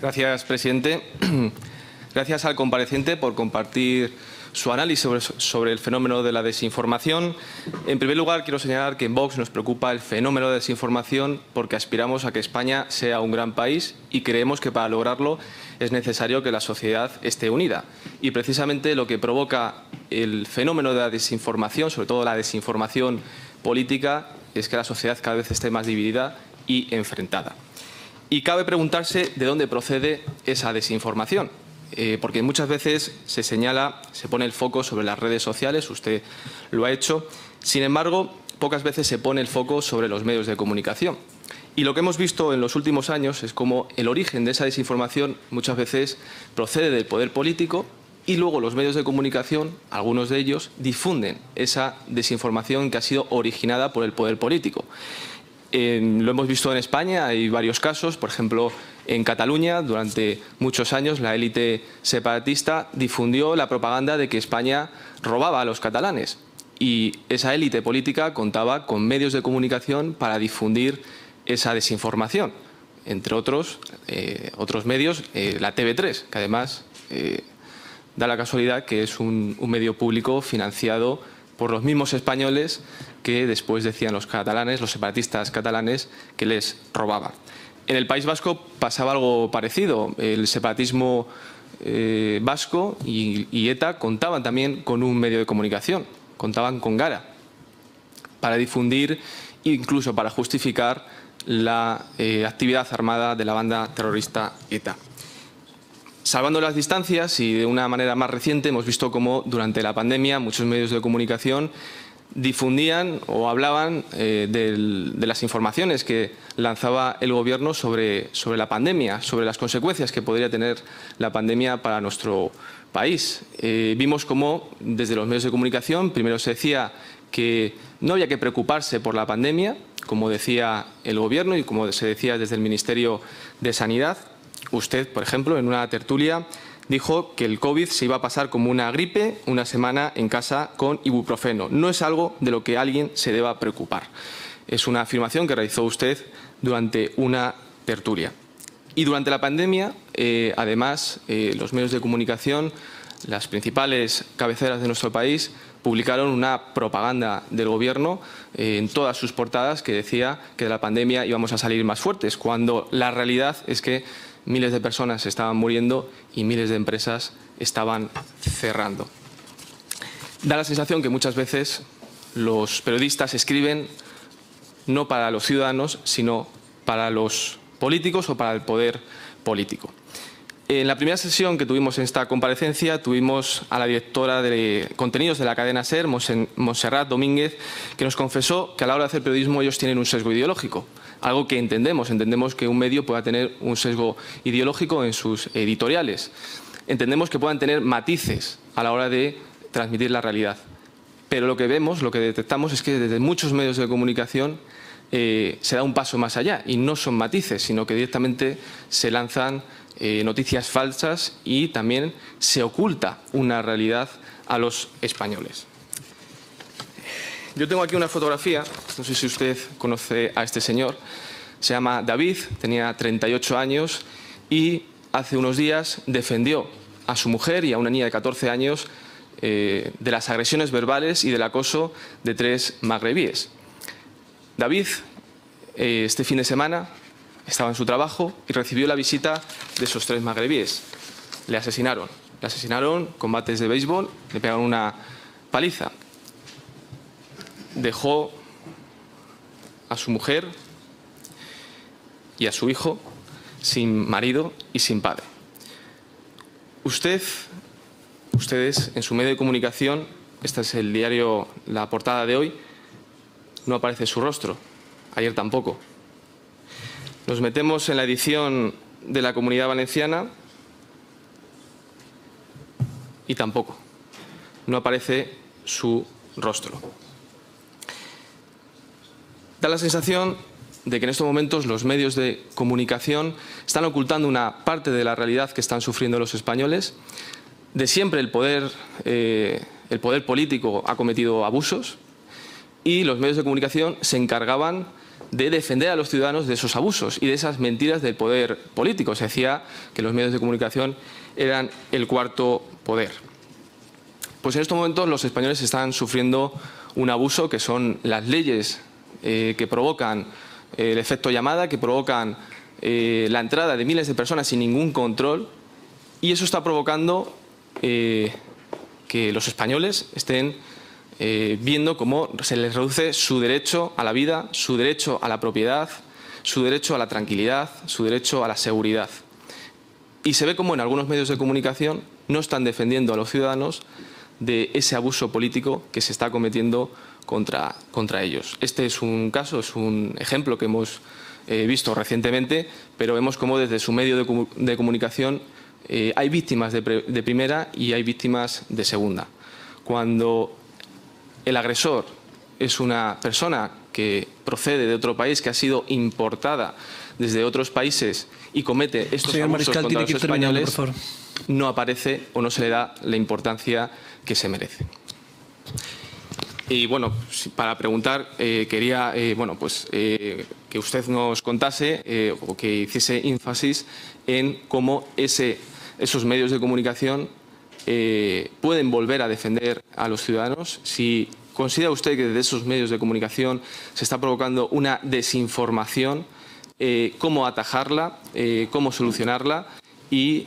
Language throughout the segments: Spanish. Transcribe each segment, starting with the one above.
Gracias, presidente. Gracias al compareciente por compartir su análisis sobre el fenómeno de la desinformación. En primer lugar, quiero señalar que en Vox nos preocupa el fenómeno de desinformación porque aspiramos a que España sea un gran país y creemos que para lograrlo es necesario que la sociedad esté unida. Y precisamente lo que provoca el fenómeno de la desinformación, sobre todo la desinformación política, es que la sociedad cada vez esté más dividida y enfrentada. Y cabe preguntarse de dónde procede esa desinformación. Porque muchas veces se señala, se pone el foco sobre las redes sociales, usted lo ha hecho. Sin embargo, pocas veces se pone el foco sobre los medios de comunicación. Y lo que hemos visto en los últimos años es cómo el origen de esa desinformación muchas veces procede del poder político y luego los medios de comunicación, algunos de ellos, difunden esa desinformación que ha sido originada por el poder político. Lo hemos visto en España, hay varios casos, por ejemplo, en Cataluña, durante muchos años la élite separatista difundió la propaganda de que España robaba a los catalanes y esa élite política contaba con medios de comunicación para difundir esa desinformación, entre otros medios, la TV3, que además da la casualidad que es un medio público financiado por los mismos españoles que después decían los catalanes, los separatistas catalanes, que les robaban. En el País Vasco pasaba algo parecido. El separatismo vasco y ETA contaban también con un medio de comunicación, contaban con Gara, para difundir, incluso para justificar la actividad armada de la banda terrorista ETA. Salvando las distancias y de una manera más reciente hemos visto cómo durante la pandemia muchos medios de comunicación difundían o hablaban de las informaciones que lanzaba el Gobierno sobre la pandemia, sobre las consecuencias que podría tener la pandemia para nuestro país. Vimos cómo desde los medios de comunicación primero se decía que no había que preocuparse por la pandemia, como decía el Gobierno y como se decía desde el Ministerio de Sanidad. Usted, por ejemplo, en una tertulia dijo que el COVID se iba a pasar como una gripe, una semana en casa con ibuprofeno. No es algo de lo que alguien se deba preocupar. Es una afirmación que realizó usted durante una tertulia. Y durante la pandemia, además, los medios de comunicación, las principales cabeceras de nuestro país, publicaron una propaganda del Gobierno en todas sus portadas que decía que de la pandemia íbamos a salir más fuertes, cuando la realidad es que miles de personas estaban muriendo y miles de empresas estaban cerrando. Da la sensación que muchas veces los periodistas escriben no para los ciudadanos, sino para los políticos o para el poder político. En la primera sesión que tuvimos en esta comparecencia tuvimos a la directora de contenidos de la cadena SER, Montserrat Domínguez, que nos confesó que a la hora de hacer periodismo ellos tienen un sesgo ideológico. Algo que entendemos que un medio pueda tener un sesgo ideológico en sus editoriales. Entendemos que puedan tener matices a la hora de transmitir la realidad. Pero lo que vemos, lo que detectamos es que desde muchos medios de comunicación se da un paso más allá y no son matices, sino que directamente se lanzan noticias falsas y también se oculta una realidad a los españoles. Yo tengo aquí una fotografía, no sé si usted conoce a este señor, se llama David, tenía 38 años y hace unos días defendió a su mujer y a una niña de 14 años de las agresiones verbales y del acoso de 3 magrebíes. David, este fin de semana, estaba en su trabajo y recibió la visita de esos 3 magrebíes. Le asesinaron con bates de béisbol, le pegaron una paliza. Dejó a su mujer y a su hijo sin marido y sin padre. Ustedes en su medio de comunicación, este es el diario, la portada de hoy, no aparece su rostro, ayer tampoco. Nos metemos en la edición de la Comunidad Valenciana y tampoco, no aparece su rostro. Da la sensación de que en estos momentos los medios de comunicación están ocultando una parte de la realidad que están sufriendo los españoles. De siempre el poder político ha cometido abusos y los medios de comunicación se encargaban de defender a los ciudadanos de esos abusos y de esas mentiras del poder político. Se decía que los medios de comunicación eran el cuarto poder. Pues en estos momentos los españoles están sufriendo un abuso, que son las leyes que provocan el efecto llamada, que provocan la entrada de miles de personas sin ningún control, y eso está provocando que los españoles estén viendo cómo se les reduce su derecho a la vida, su derecho a la propiedad, su derecho a la tranquilidad, su derecho a la seguridad. Y se ve como en algunos medios de comunicación no están defendiendo a los ciudadanos de ese abuso político que se está cometiendo contra ellos. Este es un caso, es un ejemplo que hemos visto recientemente, pero vemos cómo desde su medio de comunicación hay víctimas de primera y hay víctimas de segunda. Cuando el agresor es una persona que procede de otro país, que ha sido importada desde otros países y comete estos abusos contra los españoles, no aparece o no se le da la importancia que se merece. Y bueno, para preguntar, quería que usted nos contase o que hiciese énfasis en cómo esos medios de comunicación pueden volver a defender a los ciudadanos. Si considera usted que desde esos medios de comunicación se está provocando una desinformación, cómo atajarla, cómo solucionarla, y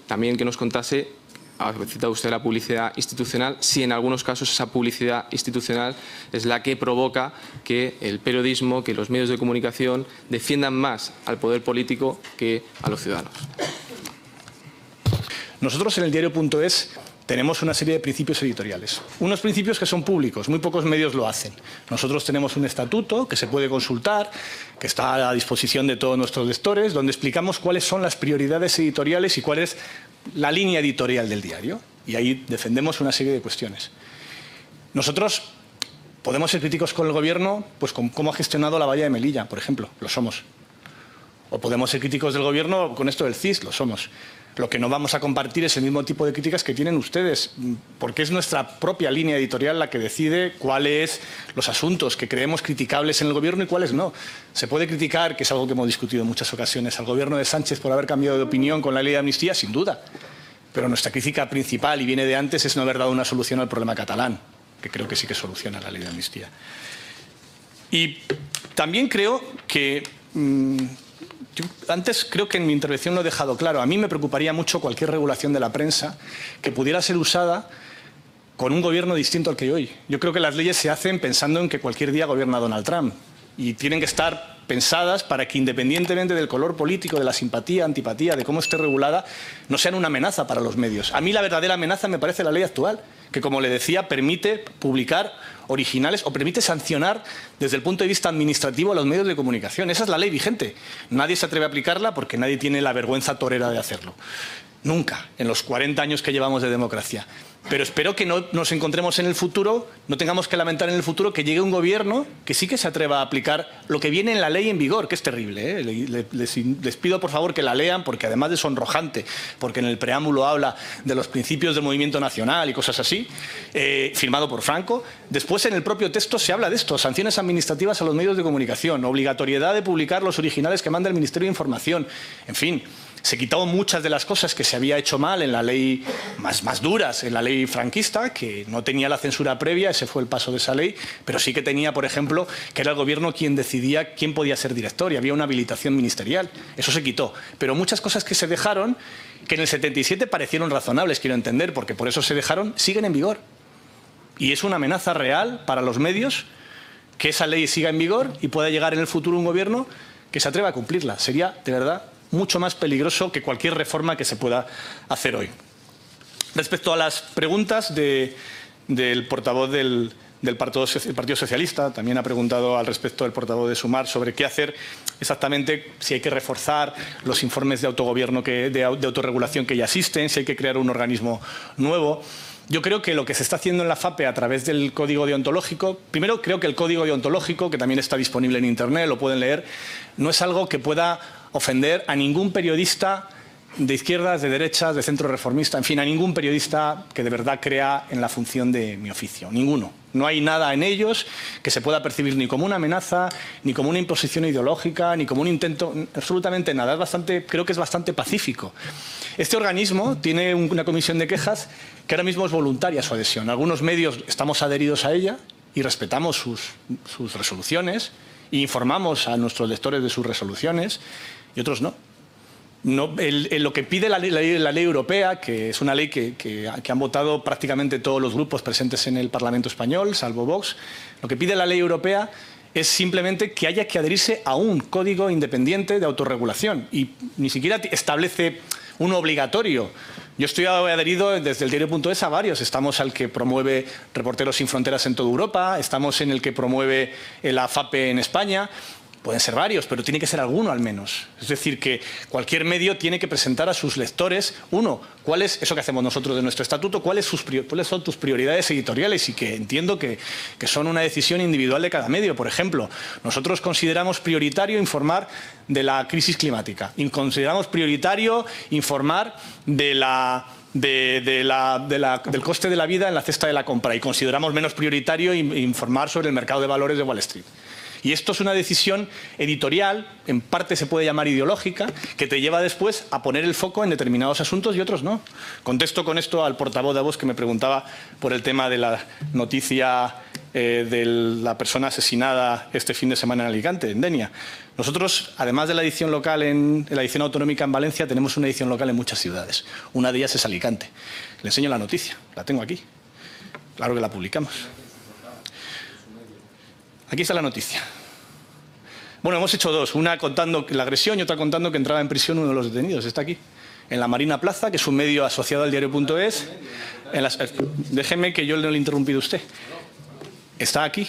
también que nos contase, ha citado usted la publicidad institucional, si en algunos casos esa publicidad institucional es la que provoca que el periodismo, que los medios de comunicación defiendan más al poder político que a los ciudadanos. Nosotros en el diario.es tenemos una serie de principios editoriales. Unos principios que son públicos, muy pocos medios lo hacen. Nosotros tenemos un estatuto que se puede consultar, que está a disposición de todos nuestros lectores, donde explicamos cuáles son las prioridades editoriales y cuál es la línea editorial del diario. Y ahí defendemos una serie de cuestiones. Nosotros podemos ser críticos con el Gobierno, pues con cómo ha gestionado la valla de Melilla, por ejemplo, lo somos. O podemos ser críticos del Gobierno con esto del CIS, lo somos. Lo que no vamos a compartir es el mismo tipo de críticas que tienen ustedes, porque es nuestra propia línea editorial la que decide cuáles los asuntos que creemos criticables en el Gobierno y cuáles no. Se puede criticar, que es algo que hemos discutido en muchas ocasiones, al Gobierno de Sánchez por haber cambiado de opinión con la ley de amnistía, sin duda. Pero nuestra crítica principal, y viene de antes, es no haber dado una solución al problema catalán, que creo que sí que soluciona la ley de amnistía. Y también creo que... Antes creo que en mi intervención lo he dejado claro. A mí me preocuparía mucho cualquier regulación de la prensa que pudiera ser usada con un gobierno distinto al que hay hoy. Yo creo que las leyes se hacen pensando en que cualquier día gobierna Donald Trump y tienen que estar pensadas para que, independientemente del color político, de la simpatía, antipatía, de cómo esté regulada, no sean una amenaza para los medios. A mí la verdadera amenaza me parece la ley actual, que, como le decía, permite publicar originales o permite sancionar desde el punto de vista administrativo a los medios de comunicación. Esa es la ley vigente. Nadie se atreve a aplicarla porque nadie tiene la vergüenza torera de hacerlo. Nunca, en los 40 años que llevamos de democracia. Pero espero que no nos encontremos en el futuro, no tengamos que lamentar en el futuro que llegue un gobierno que sí que se atreva a aplicar lo que viene en la ley en vigor, que es terrible, ¿eh? Les pido por favor que la lean, porque además de sonrojante, porque en el preámbulo habla de los principios del movimiento nacional y cosas así, firmado por Franco. Después en el propio texto se habla de esto, sanciones administrativas a los medios de comunicación, obligatoriedad de publicar los originales que manda el Ministerio de Información, en fin. Se quitaron muchas de las cosas que se había hecho mal en la ley, más duras, en la ley franquista, que no tenía la censura previa, ese fue el paso de esa ley, pero sí que tenía, por ejemplo, que era el Gobierno quien decidía quién podía ser director y había una habilitación ministerial. Eso se quitó. Pero muchas cosas que se dejaron, que en el 77 parecieron razonables, quiero entender, porque por eso se dejaron, siguen en vigor. Y es una amenaza real para los medios que esa ley siga en vigor y pueda llegar en el futuro un Gobierno que se atreva a cumplirla. Sería, de verdad, mucho más peligroso que cualquier reforma que se pueda hacer hoy. Respecto a las preguntas del portavoz del Partido Socialista, también ha preguntado al respecto del portavoz de Sumar sobre qué hacer exactamente, si hay que reforzar los informes de autogobierno, de autorregulación que ya existen, si hay que crear un organismo nuevo. Yo creo que lo que se está haciendo en la FAPE a través del código deontológico, primero creo que el código deontológico, que también está disponible en Internet, lo pueden leer, no es algo que pueda ofender a ningún periodista de izquierdas, de derechas, de centro reformista, en fin, a ningún periodista que de verdad crea en la función de mi oficio. Ninguno No hay nada en ellos que se pueda percibir ni como una amenaza, ni como una imposición ideológica, ni como un intento, absolutamente nada. Creo que es bastante pacífico. Este organismo tiene una comisión de quejas que ahora mismo es voluntaria su adhesión. Algunos medios estamos adheridos a ella y respetamos sus resoluciones e informamos a nuestros lectores de sus resoluciones y otros no. Lo que pide la ley europea, que es una ley que han votado prácticamente todos los grupos presentes en el Parlamento español, salvo Vox, lo que pide la ley europea es simplemente que haya que adherirse a un código independiente de autorregulación y ni siquiera establece uno obligatorio. Yo estoy adherido desde el diario.es a varios. Estamos al que promueve Reporteros Sin Fronteras en toda Europa, estamos en el que promueve la FAPE en España. Pueden ser varios, pero tiene que ser alguno al menos. Es decir, que cualquier medio tiene que presentar a sus lectores, uno, cuál es eso que hacemos nosotros de nuestro estatuto, cuáles son tus prioridades editoriales y que entiendo que son una decisión individual de cada medio. Por ejemplo, nosotros consideramos prioritario informar de la crisis climática y consideramos prioritario informar del coste de la vida en la cesta de la compra y consideramos menos prioritario informar sobre el mercado de valores de Wall Street. Y esto es una decisión editorial, en parte se puede llamar ideológica, que te lleva después a poner el foco en determinados asuntos y otros no. Contesto con esto al portavoz de Vox que me preguntaba por el tema de la noticia de la persona asesinada este fin de semana en Alicante, en Denia. Nosotros, además de la edición local, la edición autonómica en Valencia, tenemos una edición local en muchas ciudades. Una de ellas es Alicante. Le enseño la noticia, la tengo aquí. Claro que la publicamos. Aquí está la noticia. Bueno, hemos hecho dos, una contando la agresión y otra contando que entraba en prisión uno de los detenidos. Está aquí, en la Marina Plaza, que es un medio asociado al diario.es. Déjeme que yo no le he interrumpido a usted. Está aquí.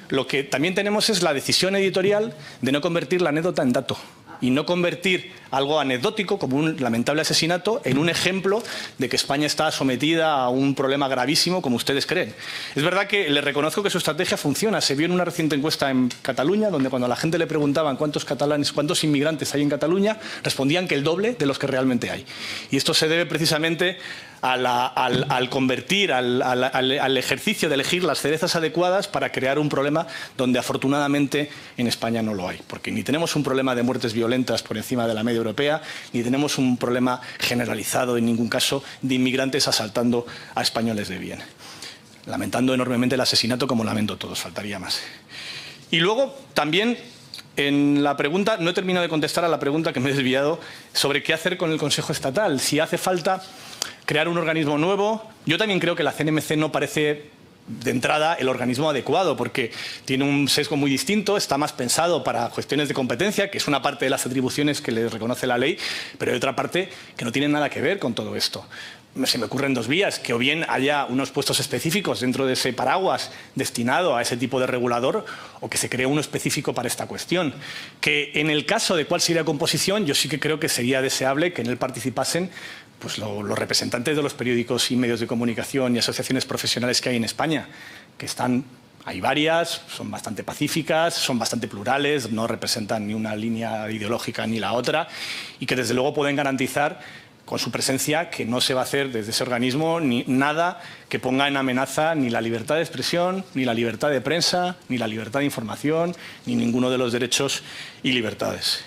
Lo que también tenemos es la decisión editorial de no convertir la anécdota en dato y no convertir algo anecdótico como un lamentable asesinato en un ejemplo de que España está sometida a un problema gravísimo como ustedes creen. Es verdad que le reconozco que su estrategia funciona. Se vio en una reciente encuesta en Cataluña donde cuando a la gente le preguntaban cuántos inmigrantes hay en Cataluña, respondían que el doble de los que realmente hay. Y esto se debe precisamente al convertir, al ejercicio de elegir las cerezas adecuadas para crear un problema donde afortunadamente en España no lo hay. Porque ni tenemos un problema de muertes violentas por encima de la media europea, ni tenemos un problema generalizado en ningún caso de inmigrantes asaltando a españoles de bien. Lamentando enormemente el asesinato como lamento todos, faltaría más. Y luego también en la pregunta, no he terminado de contestar a la pregunta que me he desviado sobre qué hacer con el Consejo Estatal. Si hace falta crear un organismo nuevo. Yo también creo que la CNMC no parece de entrada el organismo adecuado porque tiene un sesgo muy distinto, está más pensado para cuestiones de competencia, que es una parte de las atribuciones que le reconoce la ley, pero hay otra parte que no tiene nada que ver con todo esto. Se me ocurren dos vías, que o bien haya unos puestos específicos dentro de ese paraguas destinado a ese tipo de regulador o que se cree uno específico para esta cuestión. Que en el caso de cuál sería la composición, yo sí que creo que sería deseable que en él participasen pues los representantes de los periódicos y medios de comunicación y asociaciones profesionales que hay en España, que hay varias, son bastante pacíficas, son bastante plurales, no representan ni una línea ideológica ni la otra y que desde luego pueden garantizar con su presencia que no se va a hacer desde ese organismo ni nada que ponga en amenaza ni la libertad de expresión, ni la libertad de prensa, ni la libertad de información, ni ninguno de los derechos y libertades.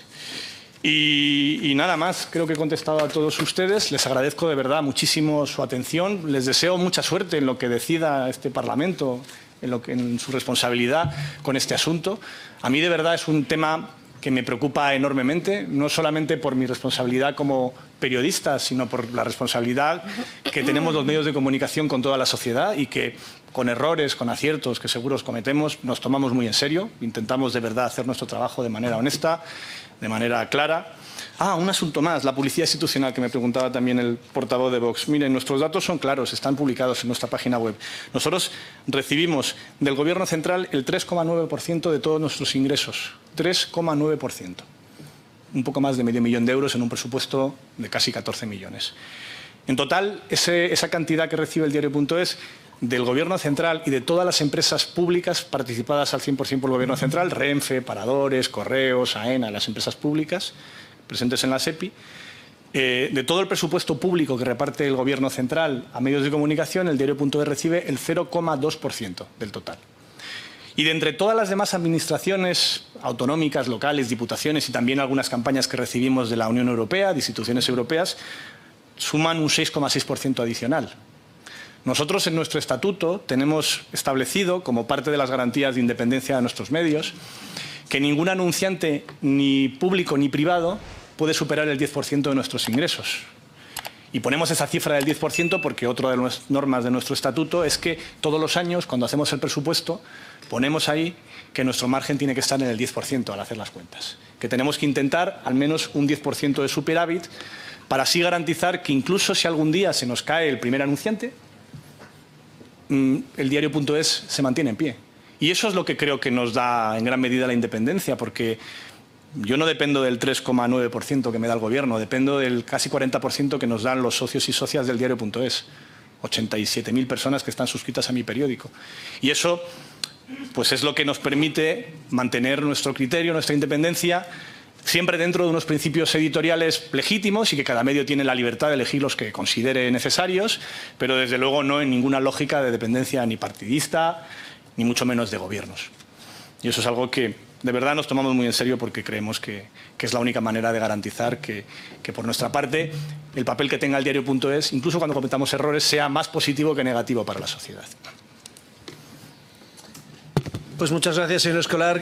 Y nada más, creo que he contestado a todos ustedes. Les agradezco de verdad muchísimo su atención. Les deseo mucha suerte en lo que decida este Parlamento, en su responsabilidad con este asunto. A mí de verdad es un tema que me preocupa enormemente, no solamente por mi responsabilidad como periodista, sino por la responsabilidad que tenemos los medios de comunicación con toda la sociedad y que con errores, con aciertos que seguros cometemos, nos tomamos muy en serio. Intentamos de verdad hacer nuestro trabajo de manera honesta, de manera clara. Un asunto más, la publicidad institucional, que me preguntaba también el portavoz de Vox. Miren, nuestros datos son claros, están publicados en nuestra página web. Nosotros recibimos del Gobierno central el 3,9% de todos nuestros ingresos. 3,9%. Un poco más de medio millón de euros en un presupuesto de casi 14 millones. En total, esa cantidad que recibe el diario.es del Gobierno central y de todas las empresas públicas participadas al 100% por el Gobierno central, Renfe, Paradores, Correos, AENA, las empresas públicas presentes en la SEPI, De todo el presupuesto público que reparte el Gobierno central a medios de comunicación, el diario.es recibe el 0,2% del total. Y de entre todas las demás administraciones autonómicas, locales, diputaciones y también algunas campañas que recibimos de la Unión Europea, de instituciones europeas, suman un 6,6% adicional. Nosotros en nuestro estatuto tenemos establecido, como parte de las garantías de independencia de nuestros medios, que ningún anunciante, ni público ni privado, puede superar el 10% de nuestros ingresos. Y ponemos esa cifra del 10% porque otra de las normas de nuestro estatuto es que todos los años, cuando hacemos el presupuesto, ponemos ahí que nuestro margen tiene que estar en el 10% al hacer las cuentas. Que tenemos que intentar al menos un 10% de superávit para así garantizar que incluso si algún día se nos cae el primer anunciante, el diario.es se mantiene en pie. Y eso es lo que creo que nos da en gran medida la independencia, porque yo no dependo del 3,9% que me da el Gobierno, dependo del casi 40% que nos dan los socios y socias del diario.es. 87.000 personas que están suscritas a mi periódico. Y eso pues es lo que nos permite mantener nuestro criterio, nuestra independencia, siempre dentro de unos principios editoriales legítimos y que cada medio tiene la libertad de elegir los que considere necesarios, pero desde luego no en ninguna lógica de dependencia ni partidista, ni mucho menos de gobiernos. Y eso es algo que de verdad nos tomamos muy en serio porque creemos que es la única manera de garantizar que por nuestra parte el papel que tenga el diario.es, incluso cuando cometamos errores, sea más positivo que negativo para la sociedad. Pues muchas gracias, señor Escolar.